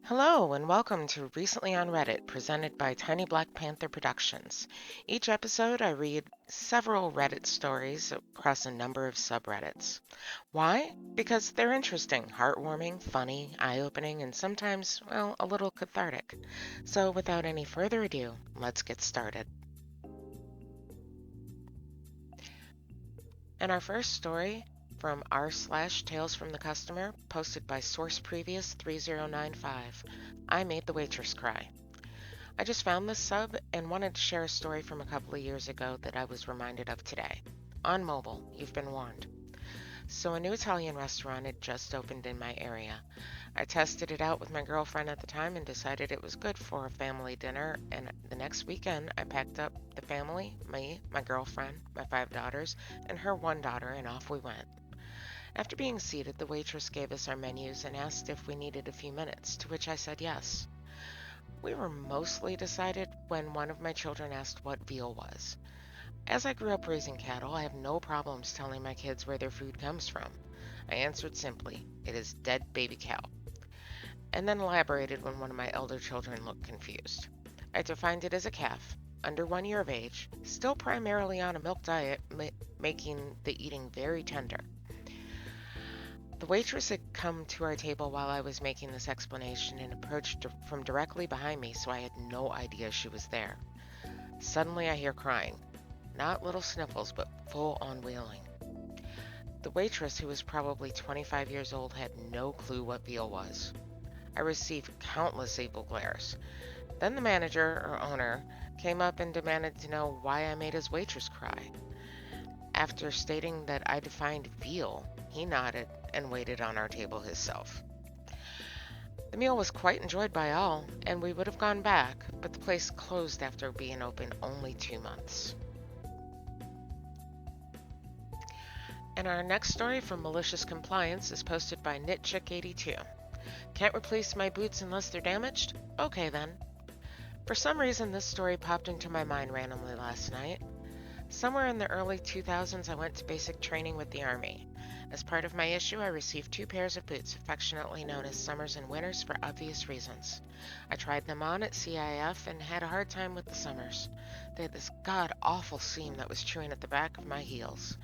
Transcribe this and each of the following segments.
Hello, and welcome to Recently on Reddit, presented by Tiny Black Panther Productions. Each episode, I read several Reddit stories across a number of subreddits. Why? Because they're interesting, heartwarming, funny, eye opening, and sometimes, well, a little cathartic. So, without any further ado, let's get started. And our first story from r/Tales from the Customer, posted by Source Previous 3095. I made the waitress cry. I just found this sub and wanted to share a story from a couple of years ago that I was reminded of today. On mobile, you've been warned. So, a new Italian restaurant had just opened in my area. I tested it out with my girlfriend at the time and decided it was good for a family dinner. And the next weekend, I packed up the family, me, my girlfriend, my five daughters, and her one daughter, and off we went. After being seated, the waitress gave us our menus and asked if we needed a few minutes, to which I said yes. We were mostly decided when one of my children asked what veal was. As I grew up raising cattle, I have no problems telling my kids where their food comes from. I answered simply, it is dead baby cow, and then elaborated when one of my elder children looked confused. I defined it as a calf, under 1 year of age, still primarily on a milk diet, making the eating very tender. The waitress had come to our table while I was making this explanation and approached from directly behind me, so I had no idea she was there. Suddenly, I hear crying. Not little sniffles, but full on wailing. The waitress, who was probably 25 years old, had no clue what veal was. I received countless evil glares. Then the manager, or owner, came up and demanded to know why I made his waitress cry. After stating that I defined veal, he nodded and waited on our table himself. The meal was quite enjoyed by all, and we would have gone back, but the place closed after being open only 2 months. And our next story from Malicious Compliance is posted by KnitChick82. Can't replace my boots unless they're damaged? Okay then. For some reason, this story popped into my mind randomly last night. Somewhere in the early 2000s, I went to basic training with the Army. As part of my issue, I received two pairs of boots, affectionately known as Summers and Winters for obvious reasons. I tried them on at CIF and had a hard time with the Summers. They had this god-awful seam that was chewing at the back of my heels.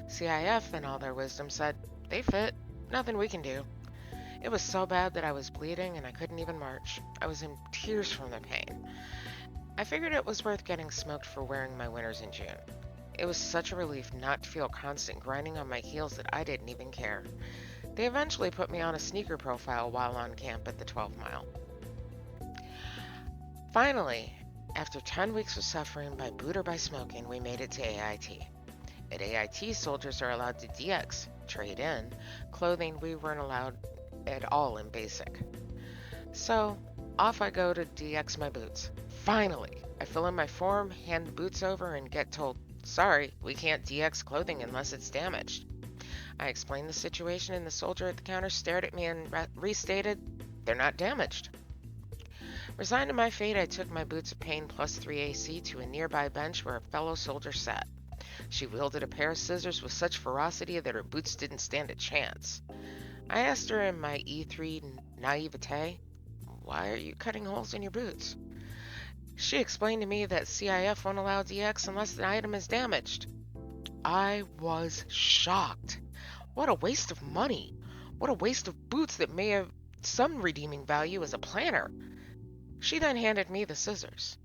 CIF, in all their wisdom, said, "They fit. Nothing we can do." It was so bad that I was bleeding and I couldn't even march. I was in tears from the pain. I figured it was worth getting smoked for wearing my winters in June. It was such a relief not to feel constant grinding on my heels that I didn't even care. They eventually put me on a sneaker profile while on camp at the 12 Mile. Finally, after 10 weeks of suffering by boot or by smoking, we made it to AIT. At AIT, soldiers are allowed to DX, trade in, clothing we weren't allowed at all in basic. So, off I go to DX my boots. Finally, I fill in my form, hand the boots over, and get told, "Sorry, we can't DX clothing unless it's damaged." I explained the situation, and the soldier at the counter stared at me and restated, "They're not damaged." Resigned to my fate, I took my boots of pain plus 3 AC to a nearby bench where a fellow soldier sat. She wielded a pair of scissors with such ferocity that her boots didn't stand a chance. I asked her in my E3 naivete, "Why are you cutting holes in your boots?" She explained to me that CIF won't allow DX unless the item is damaged. I was shocked. What a waste of money. What a waste of boots that may have some redeeming value as a planner. She then handed me the scissors.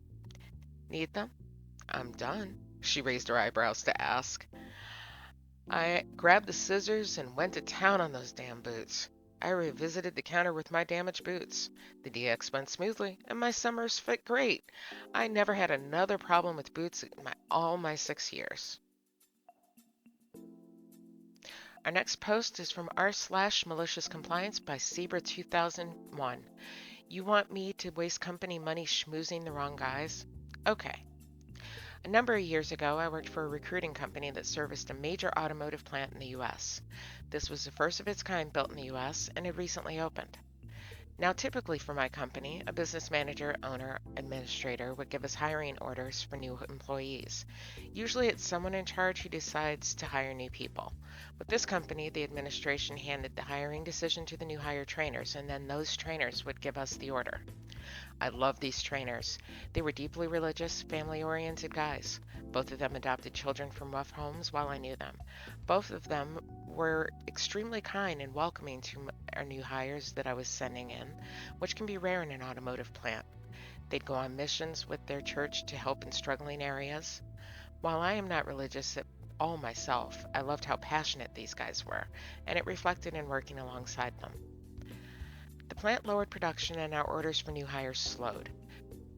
"Need them?" "I'm done." She raised her eyebrows to ask. I grabbed the scissors and went to town on those damn boots. I revisited the counter with my damaged boots. The DX went smoothly, and my summers fit great. I never had another problem with boots in all my 6 years. Our next post is from r/malicious compliance by Zebra2001. You want me to waste company money schmoozing the wrong guys? Okay. A number of years ago, I worked for a recruiting company that serviced a major automotive plant in the US. This was the first of its kind built in the US and had recently opened. Now, typically for my company, a business manager, owner, administrator would give us hiring orders for new employees. Usually it's someone in charge who decides to hire new people. With this company, the administration handed the hiring decision to the new hire trainers, and then those trainers would give us the order. I love these trainers. They were deeply religious, family oriented guys. Both of them adopted children from rough homes while I knew them. Both of them were extremely kind and welcoming to our new hires that I was sending in, which can be rare in an automotive plant. They'd go on missions with their church to help in struggling areas. While I am not religious at all myself, I loved how passionate these guys were, and it reflected in working alongside them. The plant lowered production and our orders for new hires slowed.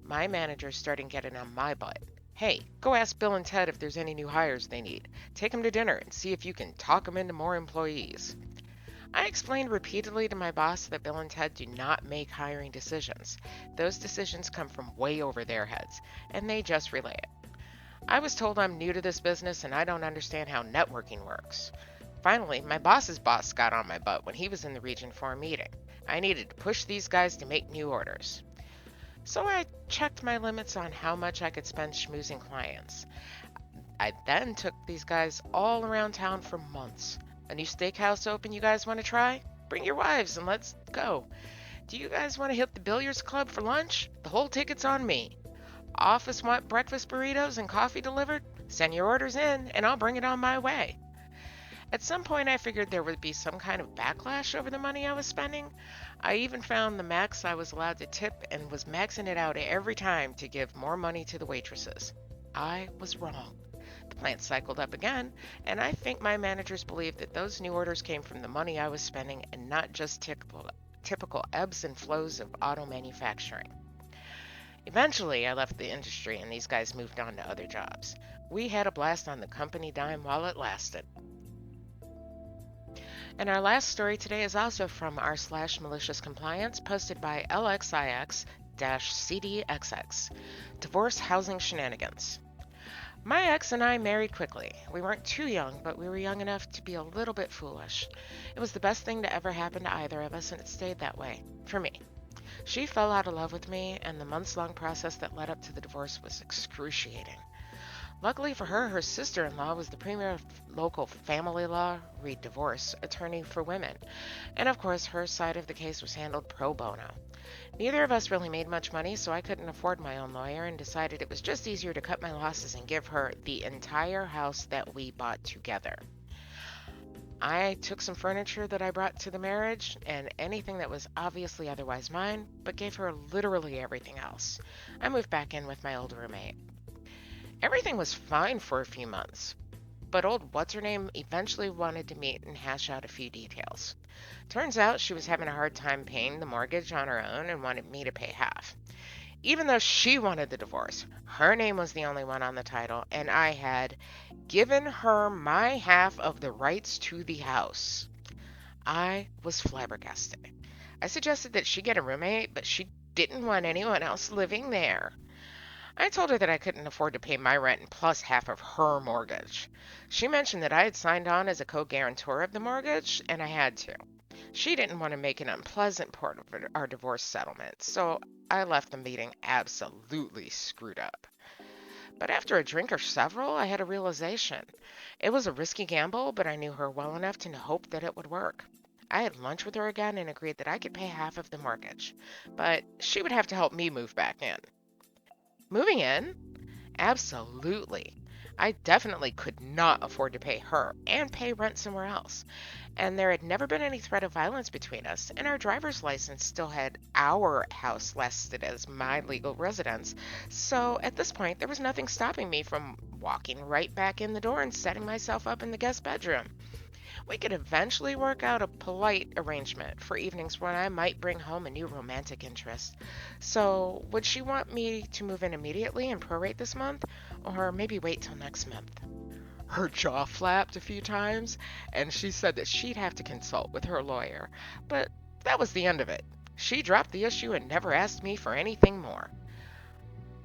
My manager started getting on my butt. Hey, go ask Bill and Ted if there's any new hires they need. Take them to dinner and see if you can talk them into more employees. I explained repeatedly to my boss that Bill and Ted do not make hiring decisions. Those decisions come from way over their heads, and they just relay it. I was told I'm new to this business and I don't understand how networking works. Finally, my boss's boss got on my butt when he was in the region for a meeting. I needed to push these guys to make new orders. So I checked my limits on how much I could spend schmoozing clients. I then took these guys all around town for months. A new steakhouse open you guys want to try? Bring your wives and let's go. Do you guys want to hit the billiards club for lunch? The whole ticket's on me. Office want breakfast burritos and coffee delivered? Send your orders in and I'll bring it on my way. At some point, I figured there would be some kind of backlash over the money I was spending. I even found the max I was allowed to tip and was maxing it out every time to give more money to the waitresses. I was wrong. The plant cycled up again, and I think my managers believed that those new orders came from the money I was spending and not just typical ebbs and flows of auto manufacturing. Eventually, I left the industry and these guys moved on to other jobs. We had a blast on the company dime while it lasted. And our last story today is also from r/malicious compliance, posted by LXIX-CDXX. Divorce housing shenanigans. My ex and I married quickly. We weren't too young, but we were young enough to be a little bit foolish. It was the best thing to ever happen to either of us, and it stayed that way. For me. She fell out of love with me, and the months-long process that led up to the divorce was excruciating. Luckily for her, her sister-in-law was the premier local family law, read divorce, attorney for women. And of course, her side of the case was handled pro bono. Neither of us really made much money, so I couldn't afford my own lawyer and decided it was just easier to cut my losses and give her the entire house that we bought together. I took some furniture that I brought to the marriage and anything that was obviously otherwise mine, but gave her literally everything else. I moved back in with my old roommate. Everything was fine for a few months, but old what's-her-name eventually wanted to meet and hash out a few details. Turns out she was having a hard time paying the mortgage on her own and wanted me to pay half. Even though she wanted the divorce, her name was the only one on the title, and I had given her my half of the rights to the house. I was flabbergasted. I suggested that she get a roommate, but she didn't want anyone else living there. I told her that I couldn't afford to pay my rent and plus half of her mortgage. She mentioned that I had signed on as a co-guarantor of the mortgage, and I had to. She didn't want to make an unpleasant part of our divorce settlement, so I left the meeting absolutely screwed up. But after a drink or several, I had a realization. It was a risky gamble, but I knew her well enough to hope that it would work. I had lunch with her again and agreed that I could pay half of the mortgage, but she would have to help me move back in. Moving in? Absolutely. I definitely could not afford to pay her and pay rent somewhere else. And there had never been any threat of violence between us, and our driver's license still had our house listed as my legal residence. So at this point, there was nothing stopping me from walking right back in the door and setting myself up in the guest bedroom. We could eventually work out a polite arrangement for evenings when I might bring home a new romantic interest. So, would she want me to move in immediately and prorate this month, or maybe wait till next month? Her jaw flapped a few times, and she said that she'd have to consult with her lawyer. But that was the end of it. She dropped the issue and never asked me for anything more.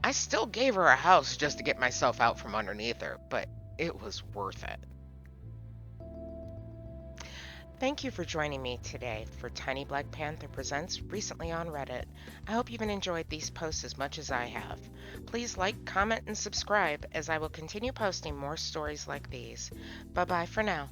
I still gave her a house just to get myself out from underneath her, but it was worth it. Thank you for joining me today for Tiny Black Panther Presents recently on Reddit. I hope you've enjoyed these posts as much as I have. Please like, comment, and subscribe as I will continue posting more stories like these. Bye bye for now.